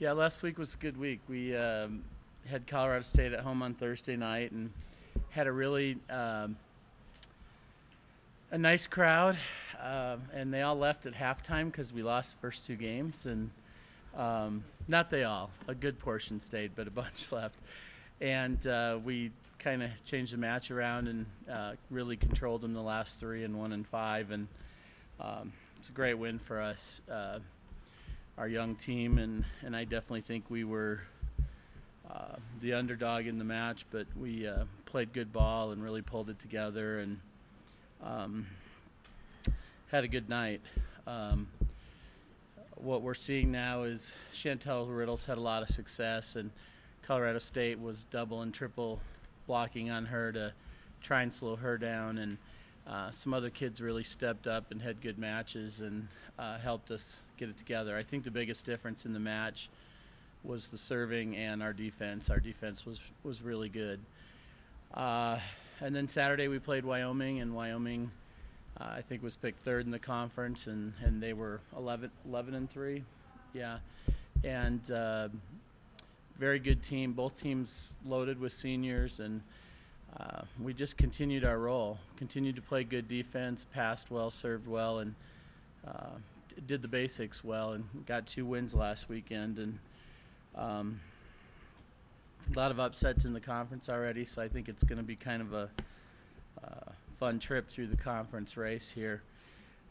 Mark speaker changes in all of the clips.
Speaker 1: Yeah, last week was a good week. We had Colorado State at home on Thursday night and had a really a nice crowd, and they all left at halftime because we lost the first two games, and not they all, a good portion stayed, but a bunch left. And we kind of changed the match around and really controlled them the last three and 1 and 5, and it's a great win for us, our young team, and I definitely think we were the underdog in the match, but we played good ball and really pulled it together and had a good night. What we're seeing now is Chantel Riddle's had a lot of success, and Colorado State was double and triple blocking on her to try and slow her down, and some other kids really stepped up and had good matches and helped us get it together. I think the biggest difference in the match was the serving and our defense. Our defense was really good. And then Saturday we played Wyoming, and Wyoming I think was picked third in the conference, and they were 11-3. Yeah, and very good team. Both teams loaded with seniors, and we just continued our role, continued to play good defense, passed well, served well, and did the basics well, and got 2 wins last weekend. And a lot of upsets in the conference already, so I think it's going to be kind of a fun trip through the conference race here.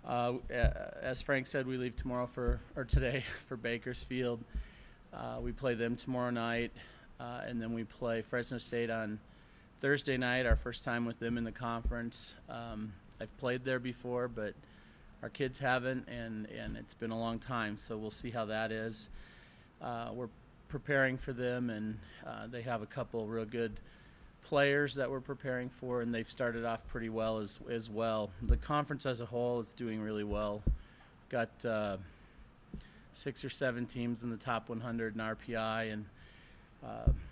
Speaker 1: As Frank said, we leave today for Bakersfield. We play them tomorrow night, and then we play Fresno State on Thursday night, our first time with them in the conference. I've played there before, but our kids haven't, and it's been a long time, so we'll see how that is. We're preparing for them, and they have a couple real good players that we're preparing for, and they've started off pretty well as well. The conference as a whole is doing really well. Got 6 or 7 teams in the top 100 in RPI, and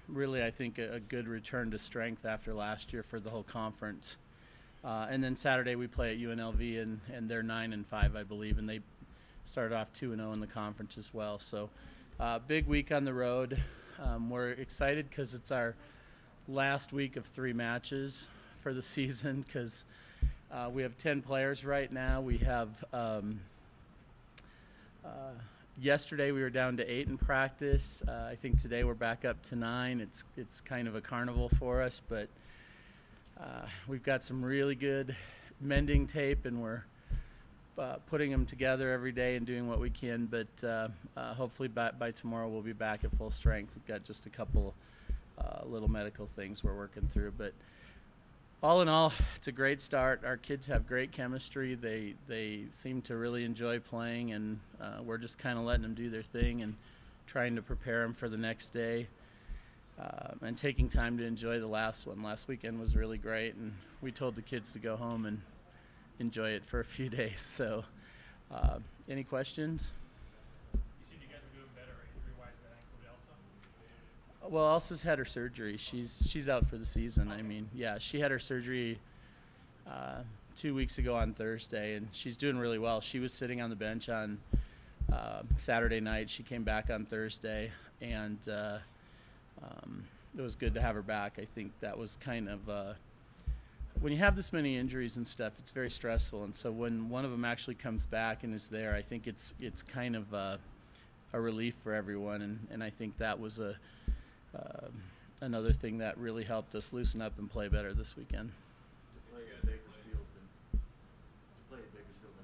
Speaker 1: really I think a good return to strength after last year for the whole conference. And then Saturday we play at UNLV, and they're 9-5, I believe, and they started off 2-0 in the conference as well. So big week on the road. We're excited because it's our last week of 3 matches for the season, because we have 10 players right now. We have yesterday we were down to 8 in practice. I think today we're back up to 9. It's kind of a carnival for us, but we've got some really good mending tape, and we're putting them together every day and doing what we can. But hopefully by tomorrow we'll be back at full strength. We've got just a couple little medical things we're working through, but all in all, it's a great start. Our kids have great chemistry. They seem to really enjoy playing, and we're just kind of letting them do their thing and trying to prepare them for the next day, and taking time to enjoy the last one. Last weekend was really great, and we told the kids to go home and enjoy it for a few days. So any questions? Well, Elsa's had her surgery. She's out for the season. I mean, yeah, she had her surgery 2 weeks ago on Thursday, and she's doing really well. She was sitting on the bench on Saturday night. She came back on Thursday, and it was good to have her back. I think that was kind of when you have this many injuries and stuff, it's very stressful. And so when one of them actually comes back and is there, I think it's kind of a relief for everyone. And I think that was another thing that really helped us loosen up and play better this weekend.
Speaker 2: To play at Bakersfield the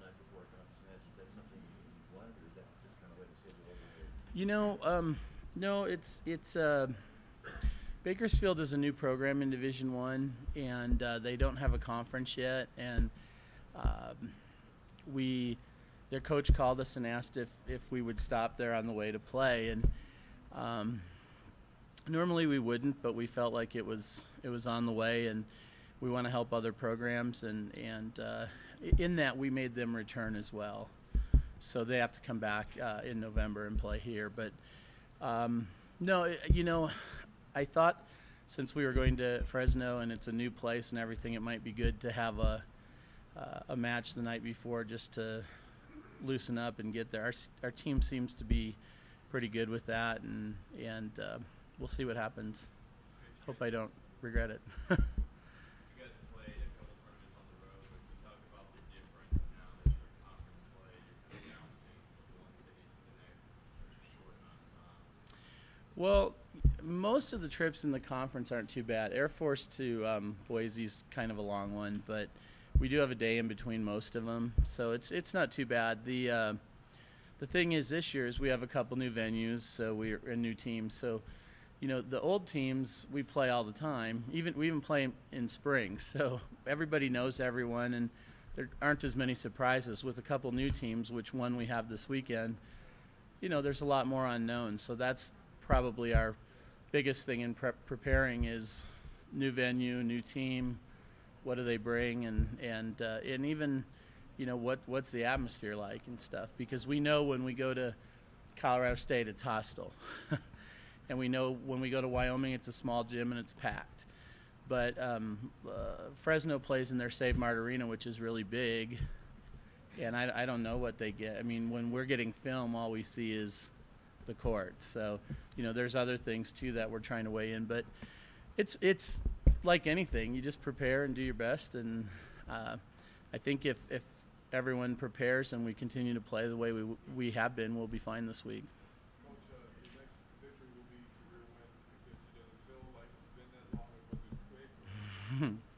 Speaker 2: night before a conference match, is that something you wanted, or is that just kind of way the schedule over here?
Speaker 1: No, it's Bakersfield is a new program in Division I, and they don't have a conference yet, and their coach called us and asked if we would stop there on the way to play, and normally we wouldn't, but we felt like it was on the way, and we want to help other programs, and in that we made them return as well. So they have to come back in November and play here. But no, I thought since we were going to Fresno and it's a new place and everything, it might be good to have a match the night before just to loosen up and get there. Our team seems to be pretty good with that, and we'll see what happens. Hope I don't regret it.
Speaker 3: You guys have played a couple tournaments on the road, but can you talk about the difference now that you're in conference play? You're kind of bouncing from one city to the next in such a short amount of time.
Speaker 1: Well, most of the trips in the conference aren't too bad. Air Force to Boise's kind of a long one, but we do have a day in between most of them, so it's not too bad. The thing is, this year is we have a couple new venues, so we're a new team. So, you know, the old teams we play all the time. We even play in spring, so everybody knows everyone, and there aren't as many surprises. With a couple new teams, which one we have this weekend, you know, there's a lot more unknown. So that's probably our biggest thing in preparing is new venue, new team. What do they bring, and even, you know, what's the atmosphere like and stuff, because we know when we go to Colorado State it's hostile, and we know when we go to Wyoming it's a small gym and it's packed. But Fresno plays in their Save Mart Arena, which is really big, and I don't know what they get. I mean, when we're getting film, all we see is the court. So, you know, there's other things too that we're trying to weigh in, but it's like anything, you just prepare and do your best, and I think if everyone prepares and we continue to play the way we have been, we'll be fine this week.
Speaker 4: Coach, your next victory will be career win. It doesn't feel like it's been that long. Was it quick?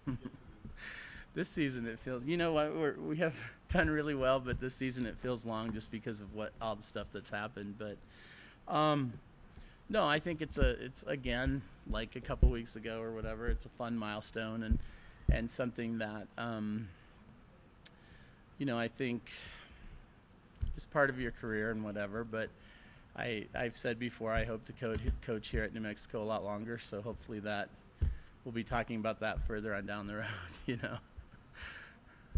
Speaker 4: Get to
Speaker 1: This season it feels, you know what, we have done really well, but this season it feels long just because of all the stuff that's happened. But no, I think it's again, like a couple weeks ago or whatever, it's a fun milestone and something that you know, I think is part of your career and whatever. But I've said before, I hope to coach here at New Mexico a lot longer, so hopefully that we'll be talking about that further on down the road, you know.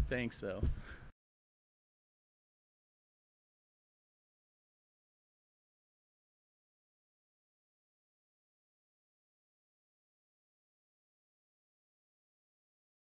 Speaker 1: Thanks, though.